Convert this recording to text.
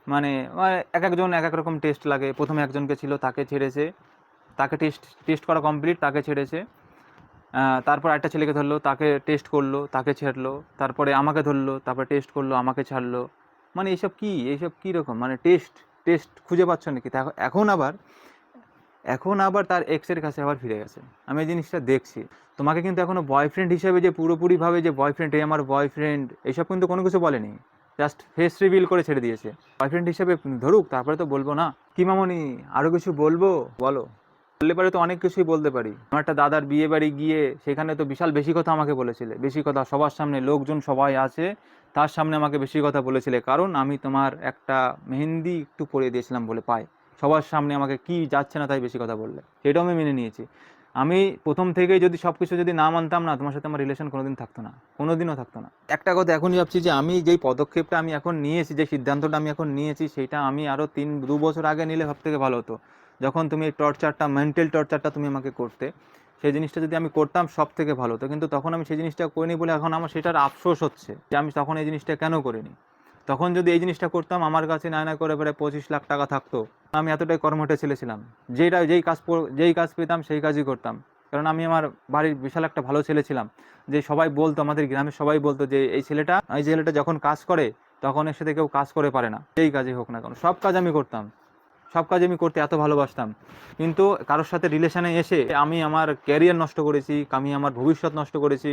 মানে এক একজন এক এক রকম টেস্ট লাগে। প্রথমে একজনকে ছিল, তাকে ছেড়েছে, তাকে টেস্ট টেস্ট করা কমপ্লিট, তাকে ছেড়েছে। তারপর আরেকটা ছেলেকে ধরলো, তাকে টেস্ট করলো, তাকে ছাড়লো। তারপরে আমাকে ধরলো, তারপরে টেস্ট করলো, আমাকে ছাড়লো। মানে এইসব কি, এইসব কী রকম মানে টেস্ট, টেস্ট খুঁজে পাচ্ছ নাকি? তা এখন আবার তার এক্সের কাছে আবার ফিরে গেছে। আমি এই জিনিসটা দেখছি। তোমাকে কিন্তু এখনো বয়ফ্রেন্ড হিসেবে যে পুরোপুরিভাবে যে বয়ফ্রেন্ড, এই আমার বয়ফ্রেন্ড, এইসব কিন্তু কোনো কিছু বলেনি। জাস্ট ফেস রিভিল করে ছেড়ে দিয়েছে। বয়ফ্রেন্ড হিসেবে ধরুক, তারপরে তো বলবো না। কি মামনি, আরও কিছু বলবো? বলো। বললে পারে তো অনেক কিছুই বলতে পারি। আমার একটা দাদার বিয়ে বাড়ি গিয়ে সেখানে তো বিশাল বেশি কথা আমাকে বলেছিলে, বেশি কথা সবার সামনে, লোকজন সবাই আছে তার সামনে আমাকে বেশি কথা বলেছিলে, কারণ আমি তোমার একটা মেহেন্দি একটু পরিয়ে দিয়েছিলাম বলে পায়। সবার সামনে আমাকে কি যাচ্ছে না তাই বেশি কথা বললে, সেটাও আমি মেনে নিয়েছি। আমি প্রথম থেকেই যদি সব কিছু যদি না মানতাম না, তোমার সাথে আমার রিলেশন কোনোদিন থাকতো না, কোনোদিনও থাকতো না। একটা কথা এখনই ভাবছি যে আমি যেই পদক্ষেপটা আমি এখন নিয়েছি, যে সিদ্ধান্তটা আমি এখন নিয়েছি, সেটা আমি আরও 2 বছর আগে নিলে সব থেকে ভালো হতো। যখন তুমি এই টর্চারটা, মেন্টাল টর্চারটা তুমি আমাকে করতে, সেই জিনিসটা যদি আমি করতাম সব থেকে ভালো হতো। কিন্তু তখন আমি সেই জিনিসটা করিনি বলে এখন আমার সেটার আফসোস হচ্ছে যে আমি তখন এই জিনিসটা কেন করিনি। তখন যদি এই জিনিসটা করতাম, আমার কাছে না করে প্রায় 25 লাখ টাকা থাকতো। আমি এতটাই কর্মঠে ছেলে ছিলাম, যেই কাজ পেতাম সেই কাজই করতাম। কারণ আমি আমার বাড়ির বিশাল একটা ভালো ছেলে ছিলাম, যে সবাই বলতো, আমাদের গ্রামের সবাই বলতো যে এই ছেলেটা যখন কাজ করে তখন এর সাথে কেউ কাজ করে পারে না। যেই কাজই হোক না কেন, সব কাজ আমি করতাম, সব কাজ আমি করতে এত ভালোবাসতাম। কিন্তু কারোর সাথে রিলেশনে এসে আমি আমার ক্যারিয়ার নষ্ট করেছি, আমি আমার ভবিষ্যৎ নষ্ট করেছি।